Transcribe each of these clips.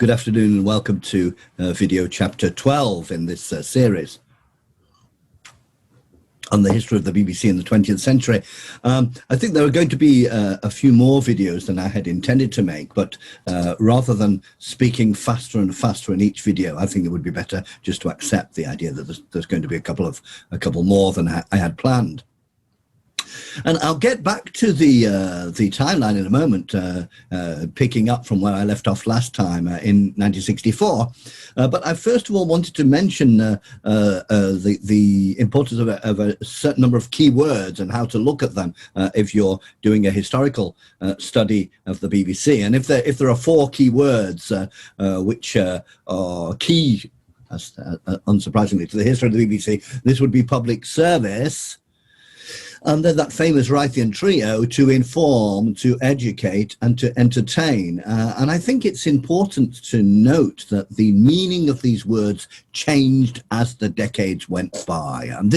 Good afternoon and welcome to video chapter 12 in this series on the history of the BBC in the 20th century. I think there are going to be a few more videos than I had intended to make, but rather than speaking faster and faster in each video, I think it would be better just to accept the idea that there's going to be a couple more than I had planned. And I'll get back to the timeline in a moment, picking up from where I left off last time in 1964. But I first of all wanted to mention the importance of a certain number of key words and how to look at them if you're doing a historical study of the BBC. And if there are four key words which are key, unsurprisingly, to the history of the BBC, this would be public service. And then that famous Rythian trio, to inform, to educate, and to entertain. And I think it's important to note that the meaning of these words changed as the decades went by. And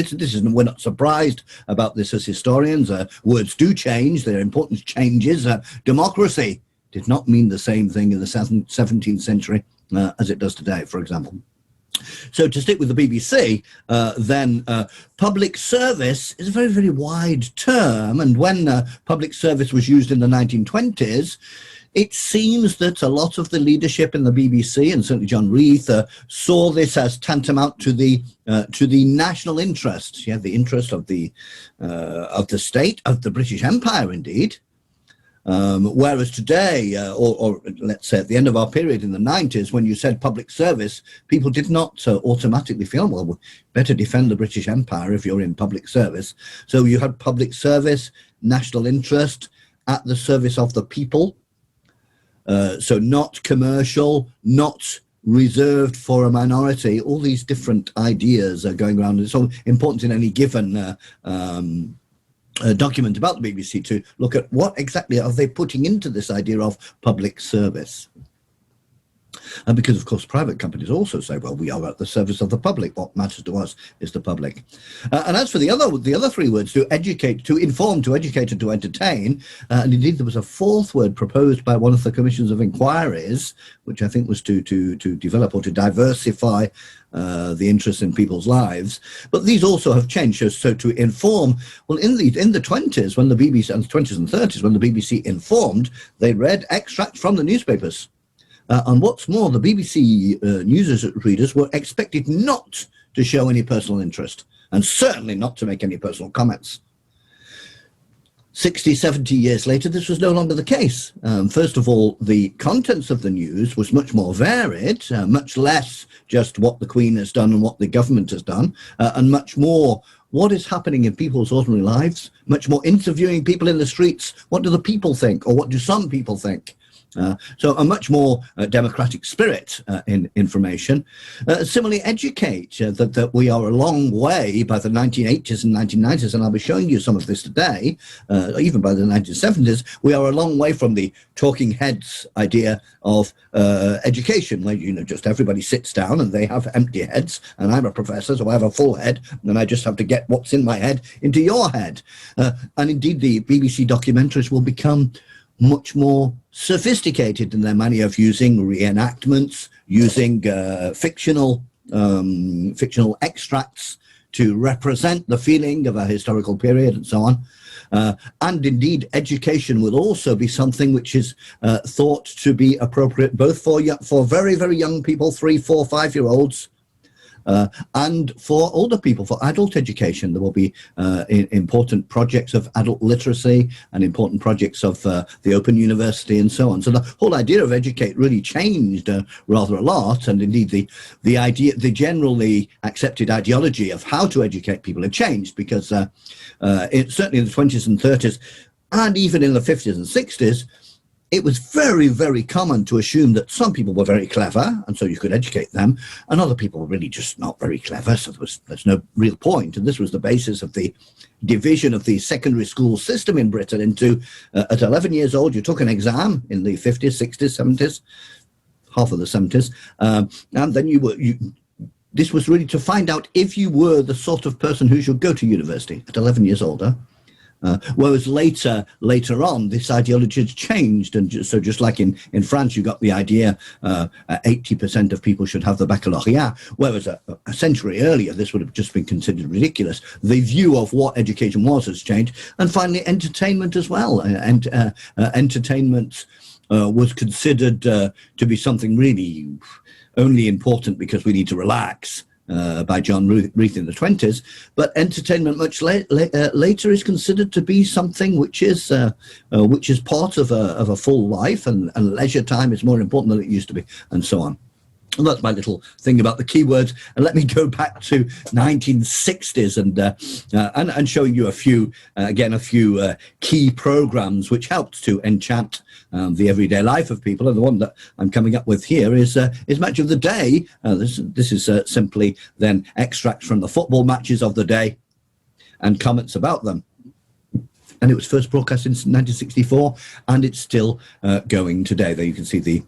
we're not surprised about this as historians. Words do change, their importance changes. Democracy did not mean the same thing in the 17th century as it does today, for example. So to stick with the BBC, then public service is a very, very wide term. And when public service was used in the 1920s, it seems that a lot of the leadership in the BBC, and certainly John Reith, saw this as tantamount to the national interest, the interest of the state, of the British Empire, indeed. Whereas today, or let's say at the end of our period in the 90s, when you said public service, people did not automatically feel, well, better defend the British Empire if you're in public service. So you had public service, national interest, at the service of the people. So not commercial, not reserved for a minority. All these different ideas are going around. It's so important in any given document about the BBC to look at what exactly are they putting into this idea of public service. And because, of course, private companies also say, well, we are at the service of the public. What matters to us is the public. And as for the other three words, to educate, to inform, to educate, and to entertain, and indeed there was a fourth word proposed by one of the commissions of inquiries, which I think was to develop or to diversify the interest in people's lives. But these also have changed. So to inform, well, in the 20s, when the BBC, and the 20s and 30s, when the BBC informed, they read extracts from the newspapers. And what's more, the BBC news readers were expected not to show any personal interest, and certainly not to make any personal comments. 60, 70 years later, this was no longer the case. First of all, the contents of the news was much more varied, much less just what the Queen has done and what the government has done, and much more what is happening in people's ordinary lives, much more interviewing people in the streets. What do the people think, or what do some people think? So a much more democratic spirit in information. Similarly, educate, that we are a long way by the 1980s and 1990s, and I'll be showing you some of this today, even by the 1970s, we are a long way from the talking heads idea of education, where, just everybody sits down and they have empty heads, and I'm a professor, so I have a full head, and I just have to get what's in my head into your head. And indeed, the BBC documentaries will become much more sophisticated in their manner of using reenactments, using fictional extracts to represent the feeling of a historical period and so on. And indeed, education will also be something which is thought to be appropriate both for very, very young people, 3, 4, 5-year-olds, and for older people, for adult education. There will be important projects of adult literacy and important projects of the Open University and so on. So the whole idea of educate really changed rather a lot. And indeed, the generally accepted ideology of how to educate people had changed, because certainly in the 20s and 30s, and even in the 50s and 60s, it was very, very common to assume that some people were very clever, and so you could educate them, and other people were really just not very clever, so there's no real point. And this was the basis of the division of the secondary school system in Britain into, at 11 years old, you took an exam in the 50s, 60s, 70s, half of the 70s, and then this was really to find out if you were the sort of person who should go to university at 11 years older. Whereas later on, this ideology has changed. And so just like in France, you got the idea 80% of people should have the baccalaureate, whereas a century earlier, this would have just been considered ridiculous. The view of what education was has changed. And finally, entertainment as well. And entertainment was considered to be something really only important because we need to relax. By John Reith in the 20s, but entertainment much later is considered to be something which is part of a full life, and leisure time is more important than it used to be, and so on. And that's my little thing about the keywords. And let me go back to 1960s and showing you a few key programs which helped to enchant the everyday life of people. And the one that I'm coming up with here is Match of the Day. This is simply then extracts from the football matches of the day and comments about them. And it was first broadcast in 1964, and it's still going today. There you can see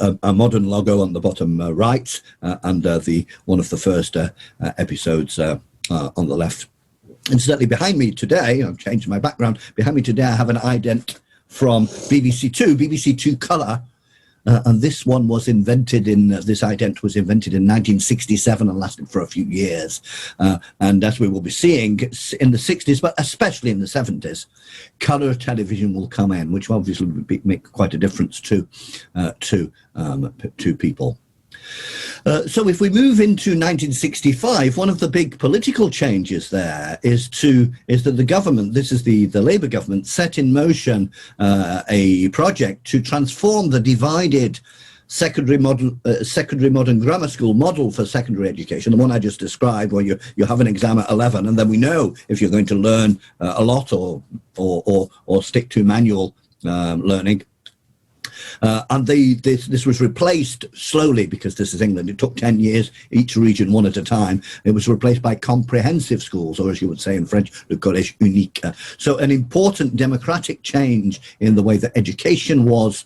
a modern logo on the bottom right, and the one of the first episodes on the left. Incidentally, behind me today, I've changed my background. Behind me today, I have an ident from BBC Two Colour, and this one was invented this ident was invented in 1967 and lasted for a few years. And as we will be seeing in the 60s, but especially in the 70s, colour television will come in, which obviously will make quite a difference to people. So if we move into 1965, one of the big political changes there is that the government, this is the Labour government, set in motion a project to transform the divided secondary modern grammar school model for secondary education, the one I just described, where you have an exam at 11, and then we know if you're going to learn a lot or stick to manual learning. And this was replaced slowly, because this is England. It took 10 years, each region one at a time. It was replaced by comprehensive schools, or as you would say in French, le collège unique. So an important democratic change in the way that education was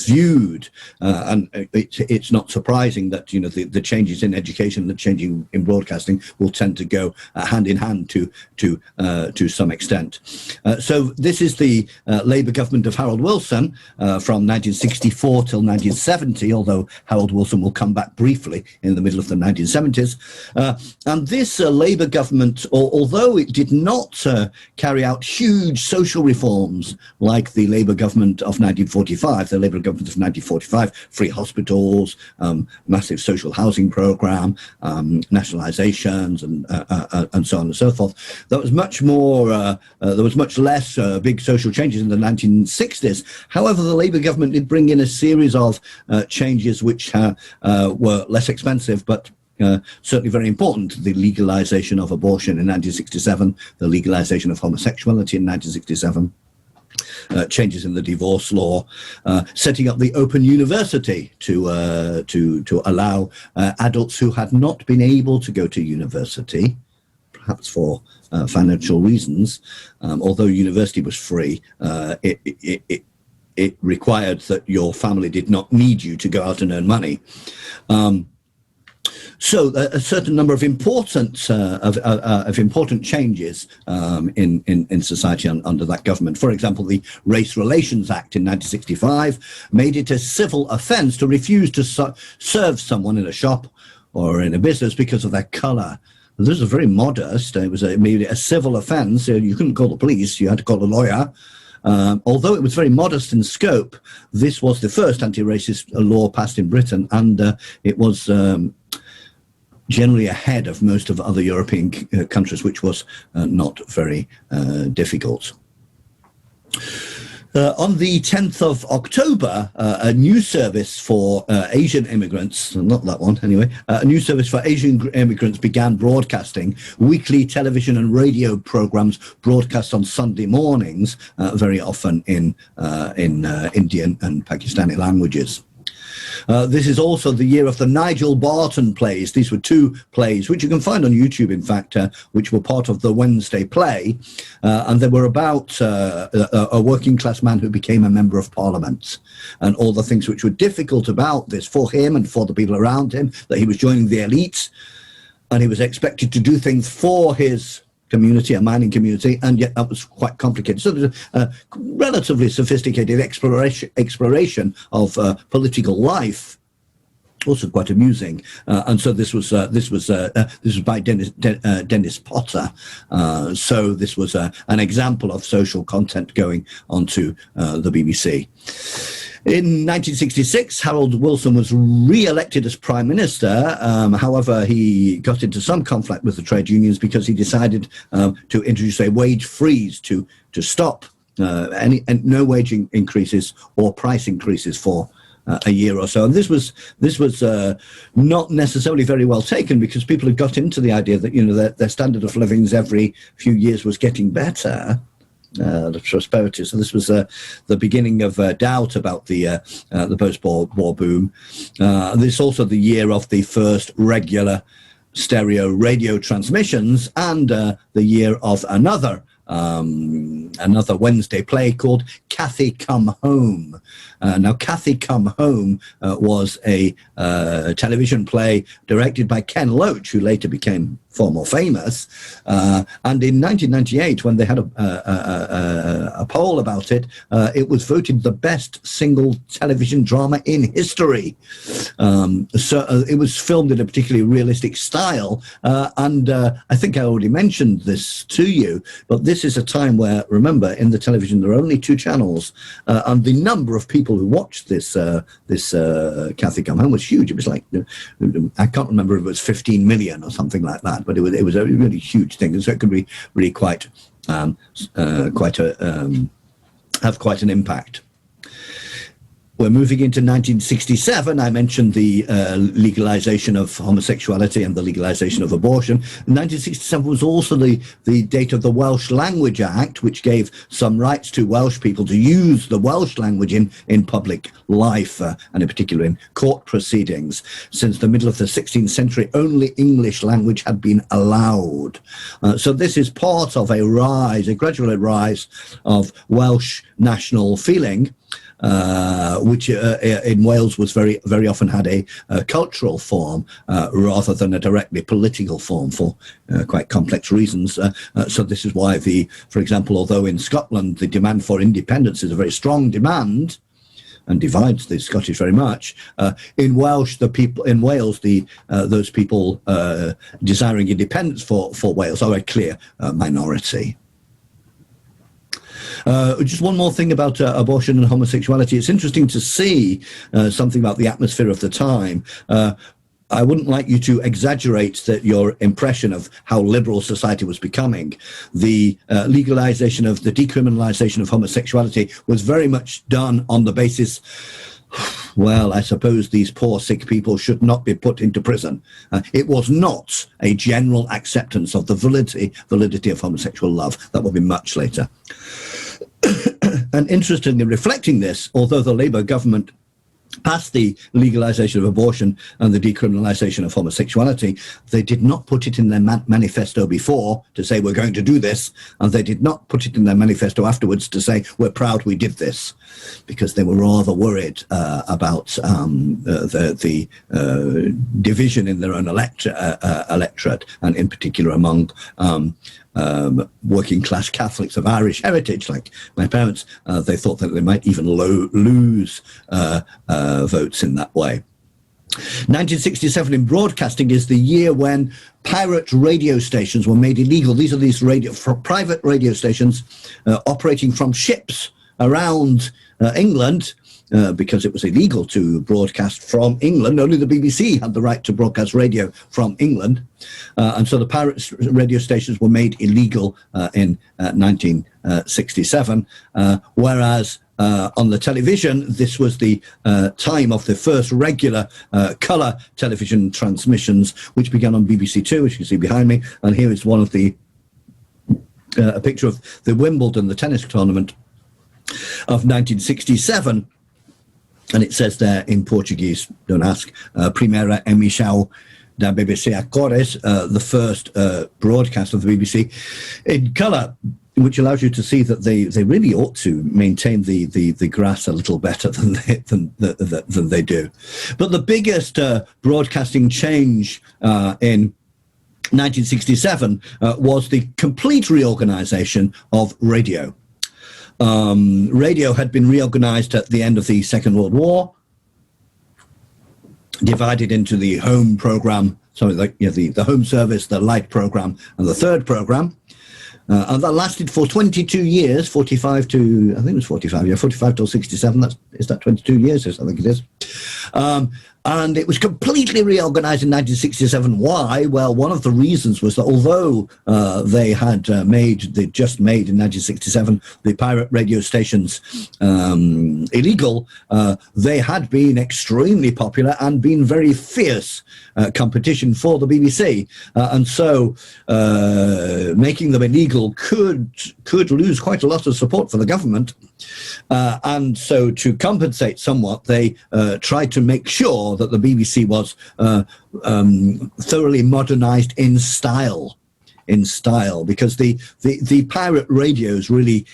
viewed. And it's not surprising that the changes in education, the changing in broadcasting, will tend to go hand in hand to some extent. So this is the Labour government of Harold Wilson. From 1964 till 1970, although Harold Wilson will come back briefly in the middle of the 1970s. And this Labour government, although it did not carry out huge social reforms like the Labour government of 1945, the Labour government of 1945, free hospitals, massive social housing programme, nationalisations, and so on and so forth, there was much more, there was much less big social changes in the 1960s. However, the Labour government did bring in a series of changes which were less expensive, but certainly very important. The legalisation of abortion in 1967, the legalisation of homosexuality in 1967, changes in the divorce law, setting up the Open University to allow adults who had not been able to go to university, perhaps for financial reasons, although university was free, it required that your family did not need you to go out and earn money. So a certain number of important changes in society under that government. For example, the Race Relations Act in 1965 made it a civil offence to refuse to serve someone in a shop or in a business because of their colour. This was very modest. It made it a civil offence. You couldn't call the police. You had to call a lawyer. Although it was very modest in scope, this was the first anti-racist law passed in Britain, and it was generally ahead of most of other European countries, which was not very difficult. On the 10th of October, a new service for Asian immigrants, not that one anyway, a new service for Asian immigrants began broadcasting weekly television and radio programs broadcast on Sunday mornings, very often in Indian and Pakistani languages. This is also the year of the Nigel Barton plays. These were two plays, which you can find on YouTube, in fact, which were part of the Wednesday play. And they were about a working class man who became a member of Parliament, and all the things which were difficult about this for him and for the people around him, that he was joining the elites, and he was expected to do things for his community, a mining community, and yet that was quite complicated. So there's a relatively sophisticated exploration of political life, also quite amusing. And so this was by Dennis Potter. So this was an example of social content going onto the BBC. In 1966, Harold Wilson was re-elected as Prime Minister. However, he got into some conflict with the trade unions because he decided to introduce a wage freeze to stop no wage increases or price increases for a year or so. And this was not necessarily very well taken, because people had got into the idea that their standard of living every few years was getting better. The prosperity. So this was the beginning of doubt about the post-war boom. This is also the year of the first regular stereo radio transmissions, and the year of another Wednesday play called Cathy Come Home. Now, Cathy Come Home was a television play directed by Ken Loach, who later became far more famous. And in 1998, when they had a poll about it, it was voted the best single television drama in history. So it was filmed in a particularly realistic style. And I think I already mentioned this to you, but this is a time where, remember, in the television, there are only 2 channels. And the number of people who watched this Cathy Come Home was huge. It was like, I can't remember if it was 15 million or something like that, but it was a really huge thing. So it could be really have quite an impact. We're moving into 1967. I mentioned the legalization of homosexuality and the legalization of abortion. 1967 was also the date of the Welsh Language Act, which gave some rights to Welsh people to use the Welsh language in public life, and in particular in court proceedings. Since the middle of the 16th century, only English language had been allowed. So this is part of a gradual rise of Welsh national feeling, which in Wales was very, very often had a cultural form rather than a directly political form for quite complex reasons. So this is why for example, although in Scotland the demand for independence is a very strong demand and divides the Scottish very much, in Wales those people desiring independence for Wales are a clear minority. Just one more thing about abortion and homosexuality. It's interesting to see something about the atmosphere of the time. I wouldn't like you to exaggerate your impression of how liberal society was becoming. The decriminalization of homosexuality was very much done on the basis, well, I suppose these poor sick people should not be put into prison. It was not a general acceptance of the validity of homosexual love. That will be much later. And interestingly, reflecting this, although the Labour government passed the legalization of abortion and the decriminalization of homosexuality, they did not put it in their manifesto before to say we're going to do this, and they did not put it in their manifesto afterwards to say we're proud we did this, because they were rather worried about the division in their own electorate, and in particular among working class Catholics of Irish heritage, like my parents. They thought that they might even lose votes in that way. 1967 in broadcasting is the year when pirate radio stations were made illegal. These are private radio stations operating from ships around England, because it was illegal to broadcast from England. Only the BBC had the right to broadcast radio from England. And so the pirate radio stations were made illegal in 1967, whereas on the television, this was the time of the first regular colour television transmissions, which began on BBC Two, which you can see behind me. And here is one of a picture of the Wimbledon, the tennis tournament of 1967. And it says there in Portuguese, don't ask, Primeira emissão da BBC a cores, the first broadcast of the BBC in colour, which allows you to see that they really ought to maintain the grass a little better than they do. But the biggest broadcasting change in 1967 was the complete reorganization of radio. Radio had been reorganized at the end of the Second World War, divided into the home program, so the home service, the light program, and the third program. And that lasted for 22 years, 45 to, I think it was 45, yeah, 45 till 67. Is that 22 years? Yes, I think it is. And it was completely reorganized in 1967. Why? Well, one of the reasons was that although they just made in 1967 the pirate radio stations illegal, they had been extremely popular and been very fierce competition for the BBC. And so making them illegal could lose quite a lot of support for the government. And so to compensate somewhat, they tried to make sure that the BBC was thoroughly modernized in style, because the pirate radios really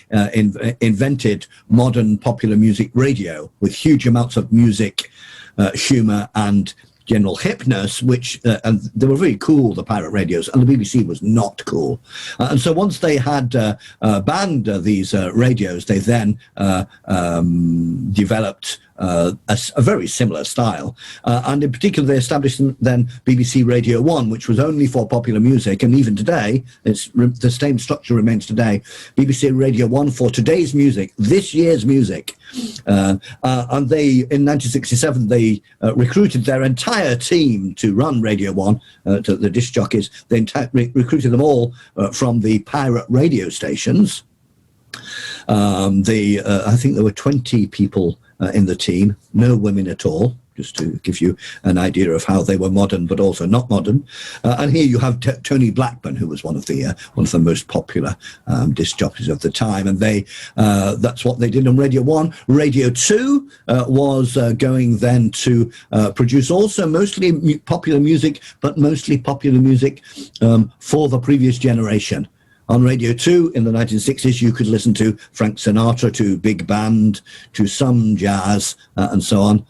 invented modern popular music radio with huge amounts of music, humor, and general hipness, which and they were very cool, the pirate radios, and the BBC was not cool. And so once they had banned these radios, they then developed a very similar style. And in particular, they established then BBC Radio 1, which was only for popular music. And even today, the same structure remains today. BBC Radio 1 for today's music, this year's music. And they, in 1967, they recruited their entire team to run Radio 1, to the disc jockeys. They recruited them all from the pirate radio stations. I think there were 20 people in the team, no women at all, just to give you an idea of how they were modern but also not modern. And here you have Tony Blackburn, who was one of the most popular disc jockeys of the time, and that's what they did on Radio 1. Radio 2 was going then to produce also mostly popular music, but mostly popular music for the previous generation. On Radio 2 in the 1960s, you could listen to Frank Sinatra, to big band, to some jazz, and so on.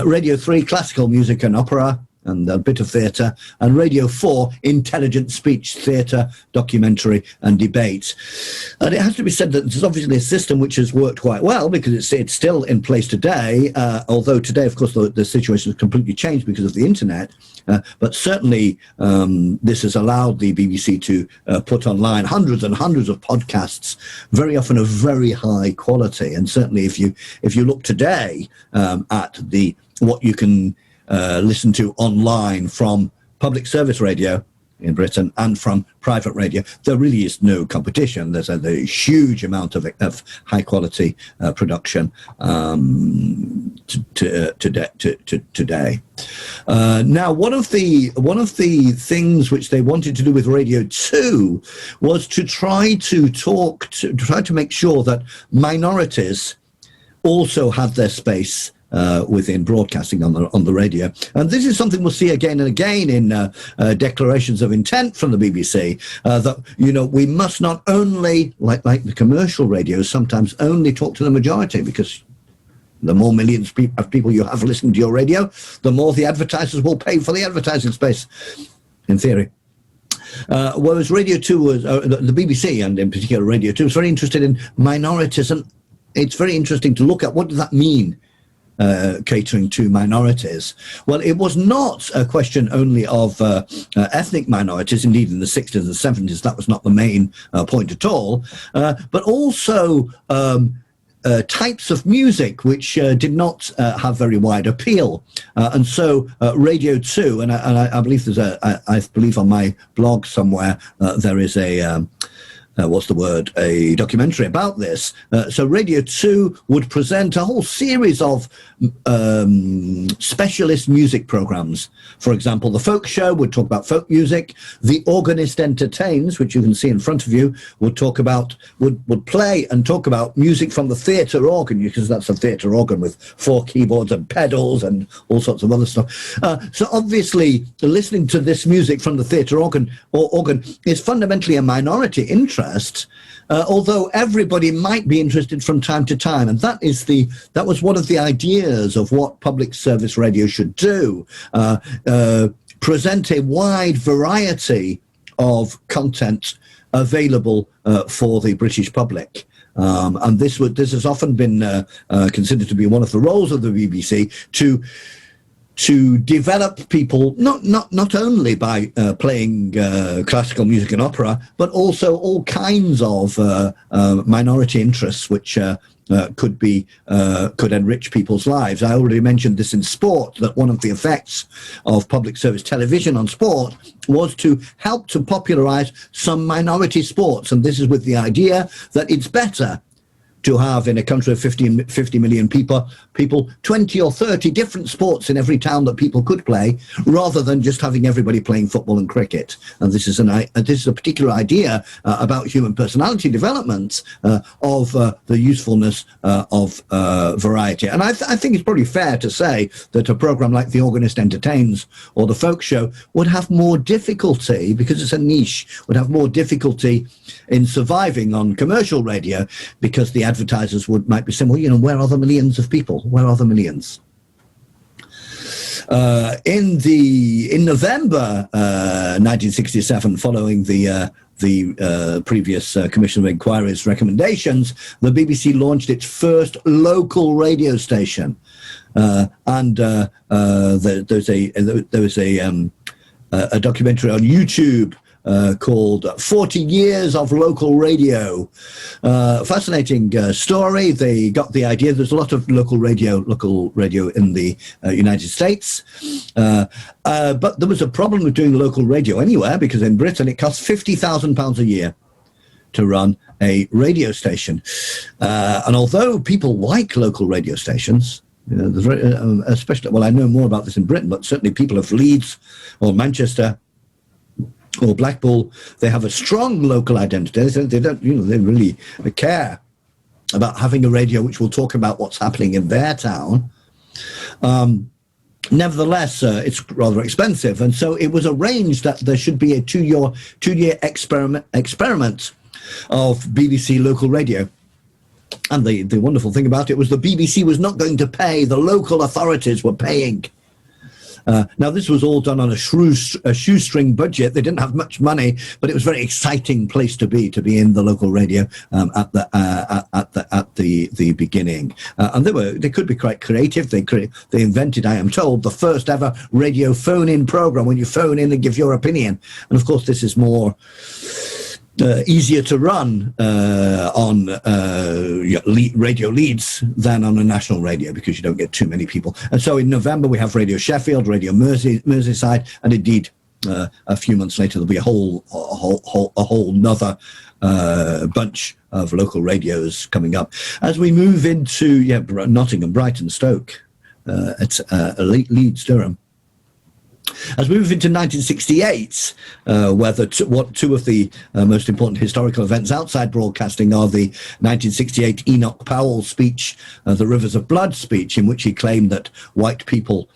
Radio 3, classical music and opera, and a bit of theatre. And Radio 4, intelligent speech, theatre, documentary, and debate. And it has to be said that there's obviously a system which has worked quite well, because it's still in place today, although today, of course, the situation has completely changed because of the internet. But certainly this has allowed the BBC to put online hundreds and hundreds of podcasts, very often of very high quality. And certainly if you look today at what you can listen to online from public service radio in Britain and from private radio, there really is no competition. There's a huge amount of high quality production today. Now, one of the things which they wanted to do with Radio 2 was to try to make sure that minorities also had their space within broadcasting on the radio. And this is something we'll see again and again in declarations of intent from the BBC, that, we must not only, like the commercial radios, sometimes only talk to the majority, because the more millions of people you have listening to your radio, the more the advertisers will pay for the advertising space, in theory. Whereas Radio 2 was, the BBC, and in particular Radio 2, was very interested in minorities. And it's very interesting to look at what does that mean, catering to minorities. Well, it was not a question only of ethnic minorities. Indeed, in the 60s and 70s, that was not the main point at all, but also types of music which did not have very wide appeal. And so Radio 2, and I believe I believe on my blog somewhere there is a a documentary about this. So Radio 2 would present a whole series of specialist music programs. For example, the Folk Show would talk about folk music. The Organist Entertains, which you can see in front of you, would play and talk about music from the theatre organ, because that's a theatre organ with 4 keyboards and pedals and all sorts of other stuff. So obviously, listening to this music from the theatre organ is fundamentally a minority interest. Although everybody might be interested from time to time, and that was one of the ideas of what public service radio should do: present a wide variety of content available for the British public. And this has often been considered to be one of the roles of the BBC to develop people not only by playing classical music and opera, but also all kinds of minority interests which could enrich people's lives. I already mentioned this in sport, that one of the effects of public service television on sport was to help to popularize some minority sports, and this is with the idea that it's better to have, in a country of 50 million people 20 or 30 different sports in every town that people could play, rather than just having everybody playing football and cricket. And this is a particular idea about human personality development, of the usefulness of variety. And I think it's probably fair to say that a program like The Organist Entertains or The Folk Show would have more difficulty, because it's a niche, would have more difficulty in surviving on commercial radio, because the advertisers might be saying, well, where are the millions of people? Where are the millions? In November 1967, following the previous Commission of Inquiry's recommendations, the BBC launched its first local radio station, and there was a documentary on YouTube called 40 Years of Local Radio. Fascinating story. They got the idea. There's a lot of local radio in the United States. But there was a problem with doing local radio anywhere, because in Britain it costs £50,000 a year to run a radio station. And although people like local radio stations, especially, well, I know more about this in Britain, but certainly people of Leeds or Manchester or Blackpool, they have a strong local identity. They don't, they really care about having a radio which will talk about what's happening in their town. Nevertheless, it's rather expensive, and so it was arranged that there should be a two-year experiment of BBC local radio. And the wonderful thing about it was the BBC was not going to pay; the local authorities were paying. Now, this was all done on a shoestring budget. They didn't have much money, but it was a very exciting place to be in the local radio at the beginning. And they could be quite creative. They invented, I am told, the first ever radio phone-in program, when you phone in and give your opinion. And of course, this is more easier to run on radio Leeds than on a national radio, because you don't get too many people. And so in November we have Radio Sheffield, Radio Merseyside, and indeed a few months later there'll be a whole nother bunch of local radios coming up. As we move into Nottingham, Brighton, Stoke, Leeds, Durham. As we move into 1968, where two of the most important historical events outside broadcasting are the 1968 Enoch Powell speech, the Rivers of Blood speech, in which he claimed that white people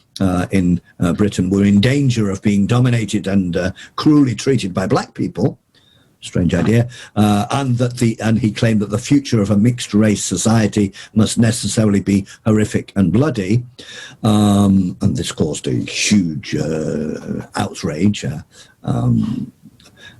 in Britain were in danger of being dominated and cruelly treated by black people. Strange idea. And he claimed that the future of a mixed race society must necessarily be horrific and bloody. And this caused a huge outrage. And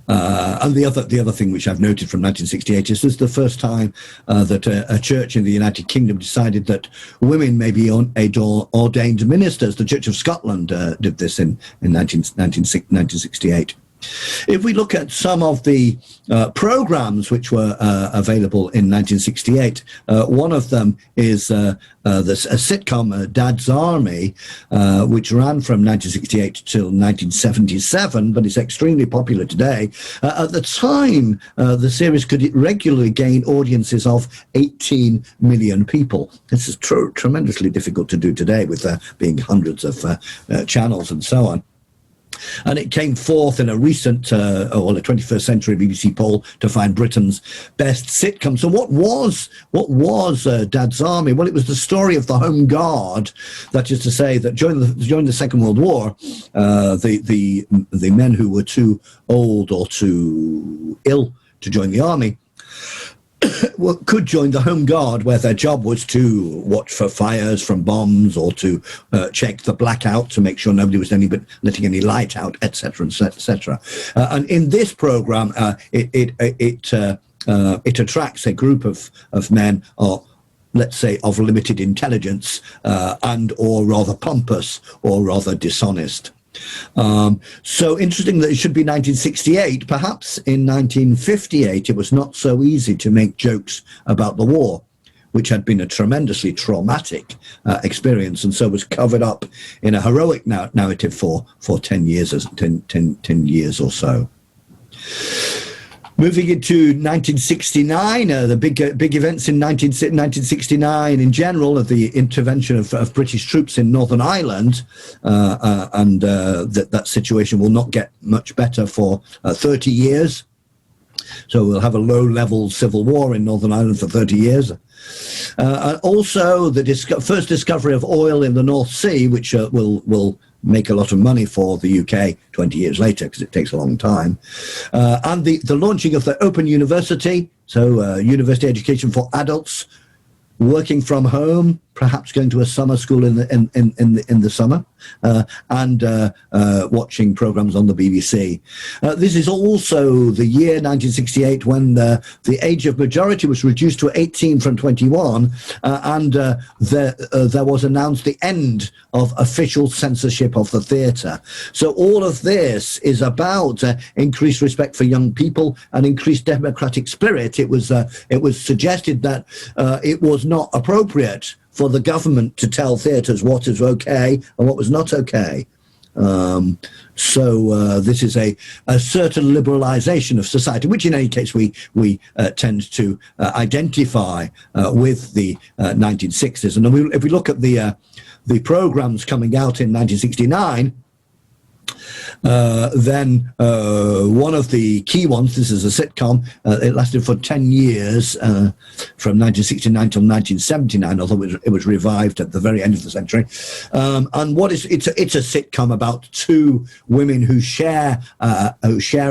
the other thing which I've noted from 1968 is this is the first time that a church in the United Kingdom decided that women may be ordained ministers. The Church of Scotland did this in 1968. If we look at some of the programs which were available in 1968, one of them is a sitcom, Dad's Army, which ran from 1968 till 1977, but it's extremely popular today. At the time, the series could regularly gain audiences of 18 million people. This is tremendously difficult to do today, with there being hundreds of channels and so on. And it came forth in a recent, a 21st century BBC poll to find Britain's best sitcom. So what was Dad's Army? Well, it was the story of the Home Guard. That is to say that during the Second World War, the men who were too old or too ill to join the army could join the Home Guard, where their job was to watch for fires from bombs, or to check the blackout to make sure nobody was letting any light out, etc., etc. And in this program, it attracts a group of men, or let's say of limited intelligence, and or rather pompous, or rather dishonest. So interesting that it should be 1968. Perhaps in 1958 it was not so easy to make jokes about the war, which had been a tremendously traumatic experience, and so was covered up in a heroic narrative for 10 years or so. Moving into 1969, the big events in 1969 in general, of the intervention of British troops in Northern Ireland, and that situation will not get much better for 30 years. So we'll have a low-level civil war in Northern Ireland for 30 years. And also the first discovery of oil in the North Sea, which will make a lot of money for the UK 20 years later, because it takes a long time. And the launching of the Open University, so university education for adults, working from home, perhaps going to a summer school in the summer, and watching programs on the BBC. This is also the year 1968 when the age of majority was reduced to 18 from 21, and there was announced the end of official censorship of the theatre. So all of this is about increased respect for young people and increased democratic spirit. It was suggested that it was not appropriate for the government to tell theatres what is okay and what was not okay. So this is a certain liberalisation of society, which in any case we tend to identify with the 1960s. And if we look at the programmes coming out in 1969, then one of the key ones, this is a sitcom, it lasted for 10 years, from 1969 till 1979, although it was revived at the very end of the century. And it's a sitcom about two women who share a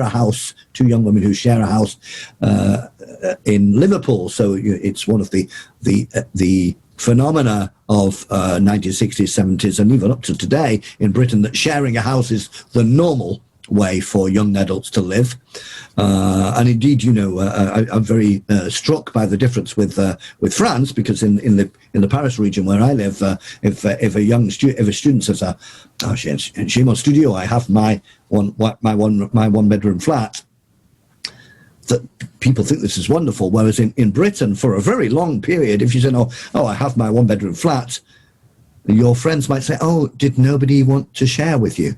house, two young women who share a house in Liverpool. So it's one of the phenomena of 1960s, 70s, and even up to today in Britain, that sharing a house is the normal way for young adults to live. And indeed, I'm very struck by the difference with France, because in the Paris region where I live, if a student says, "Chez mon studio, I have my one bedroom flat," that people think this is wonderful. Whereas in Britain, for a very long period, if you say, oh, I have my one-bedroom flat, your friends might say, oh, did nobody want to share with you?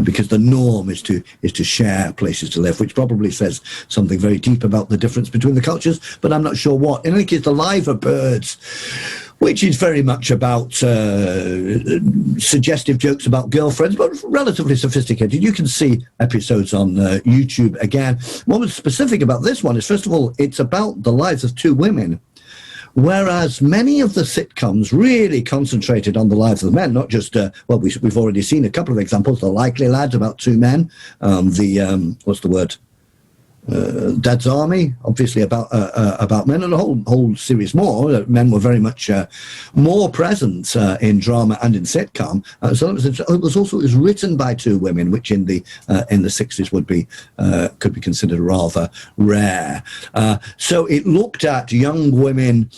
Because the norm is to share places to live, which probably says something very deep about the difference between the cultures, but I'm not sure what. In any case, The Liver Birds, which is very much about suggestive jokes about girlfriends, but relatively sophisticated. You can see episodes on YouTube again. What was specific about this one is, first of all, it's about the lives of two women, whereas many of the sitcoms really concentrated on the lives of the men, not just, we've already seen a couple of examples, The Likely Lads, about two men, Dad's Army, obviously about men, and a whole series more. Men were very much more present in drama and in sitcom. So it was written by two women, which in the 60s could be considered rather rare. So it looked at young women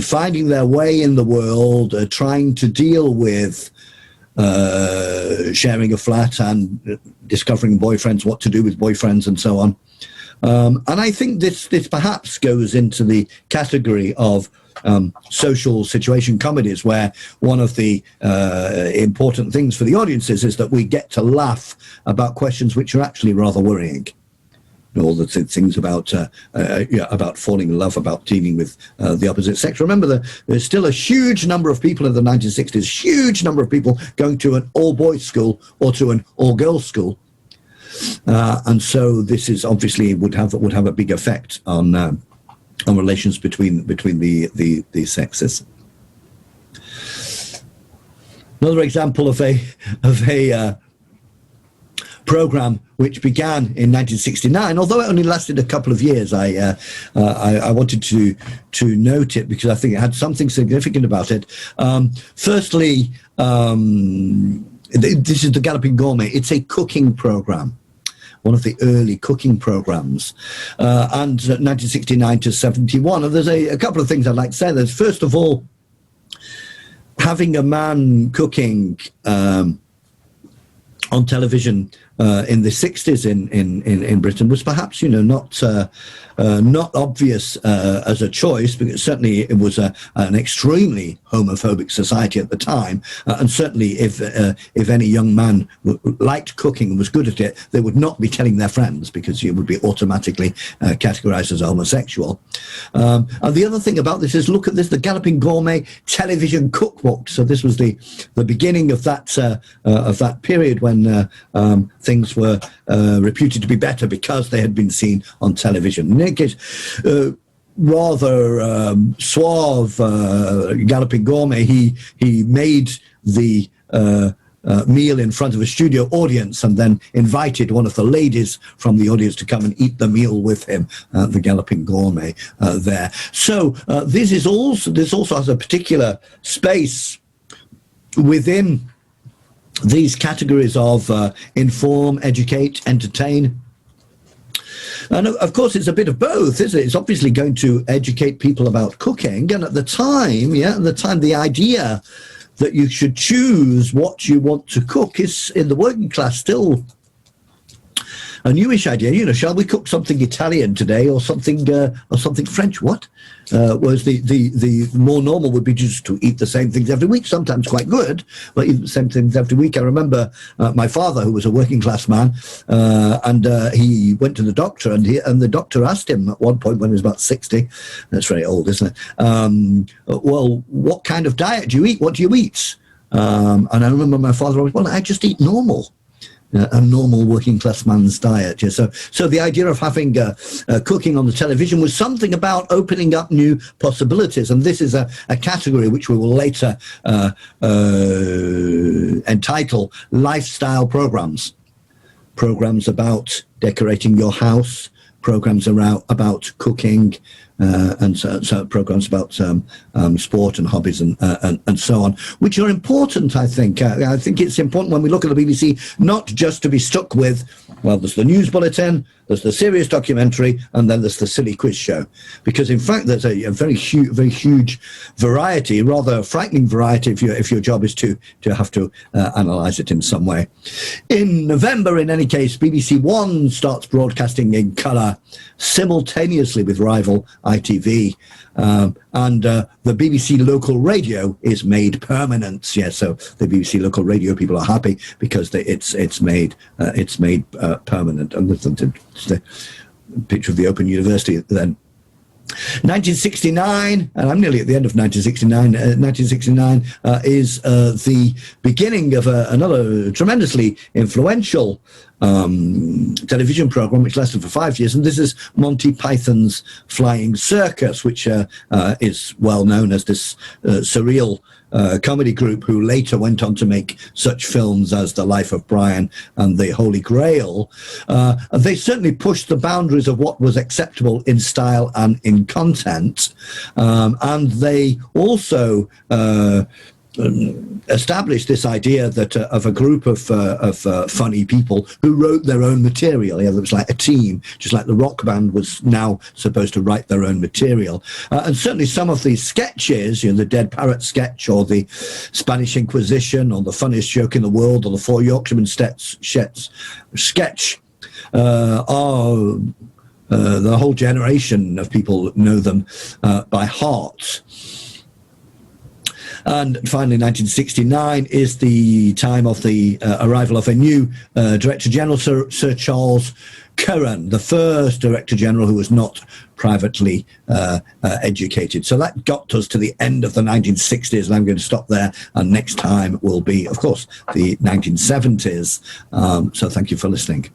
finding their way in the world, trying to deal with sharing a flat and discovering boyfriends, what to do with boyfriends, and so on. And I think this perhaps goes into the category of social situation comedies, where one of the important things for the audiences is that we get to laugh about questions which are actually rather worrying. All the things about falling in love, about dealing with the opposite sex. Remember, there's still a huge number of people in the 1960s, huge number of people going to an all-boys school or to an all-girls school. And so this is obviously would have a big effect on relations between the sexes. Another example of a program which began in 1969, although it only lasted a couple of years. I wanted to note it because I think it had something significant about it. Firstly, this is the Galloping Gourmet. It's a cooking program, one of the early cooking programs, and 1969 to 71. And there's a couple of things I'd like to say. There's, first of all, having a man cooking on television in the 60s in Britain was perhaps, not obvious as a choice, because certainly it was an extremely homophobic society at the time, and certainly if any young man liked cooking and was good at it, they would not be telling their friends, because you would be automatically categorized as a homosexual. And the other thing about this is, look at this, the Galloping Gourmet television cookbook. So this was the beginning of that period when things were reputed to be better because they had been seen on television. In any case, rather suave Galloping Gourmet, he made the meal in front of a studio audience and then invited one of the ladies from the audience to come and eat the meal with him, the Galloping Gourmet there. So this also has a particular space within these categories of inform, educate, entertain. And of course, it's a bit of both, isn't it? It's obviously going to educate people about cooking. And at the time, the idea that you should choose what you want to cook is, in the working class, still a newish idea. Shall we cook something Italian today or something French? What? Whereas the more normal would be just to eat the same things every week, sometimes quite good, but eat the same things every week. I remember my father, who was a working class man, and he went to the doctor, and the doctor asked him at one point when he was about 60, that's very old, isn't it? Well, what kind of diet do you eat? What do you eat? And I remember my father always, well, I just eat normal. A normal working class man's diet. Yeah. So the idea of having cooking on the television was something about opening up new possibilities. And this is a category which we will later entitle lifestyle programs. Programs about decorating your house, programs about cooking, and so programs about sport and hobbies and so on, which are important, I think. I think it's important when we look at the BBC not just to be stuck with, well, there's the news bulletin, there's the serious documentary, and then there's the silly quiz show. Because in fact, there's a very huge variety, rather frightening variety, if your job is to have to analyse it in some way. In November, in any case, BBC One starts broadcasting in colour simultaneously with rival ITV. And the BBC local radio is made permanent. Yeah, so the BBC local radio people are happy because it's made permanent. And the picture of the Open University then. 1969, and I'm nearly at the end of 1969. 1969 is the beginning of another tremendously influential television program which lasted for 5 years, and this is Monty Python's Flying Circus, which is well known as this surreal comedy group who later went on to make such films as The Life of Brian and The Holy Grail. They certainly pushed the boundaries of what was acceptable in style and in content, and they also established this idea that of a group of funny people who wrote their own material. Yeah, there was like a team, just like the rock band was now supposed to write their own material. And certainly some of these sketches, the Dead Parrot sketch, or the Spanish Inquisition, or the funniest joke in the world, or the Four Yorkshiremen sketch, are the whole generation of people know them by heart. And finally, 1969 is the time of the arrival of a new Director General, Sir Charles Curran, the first Director General who was not privately educated. So that got us to the end of the 1960s, and I'm going to stop there. And next time will be, of course, the 1970s. So thank you for listening.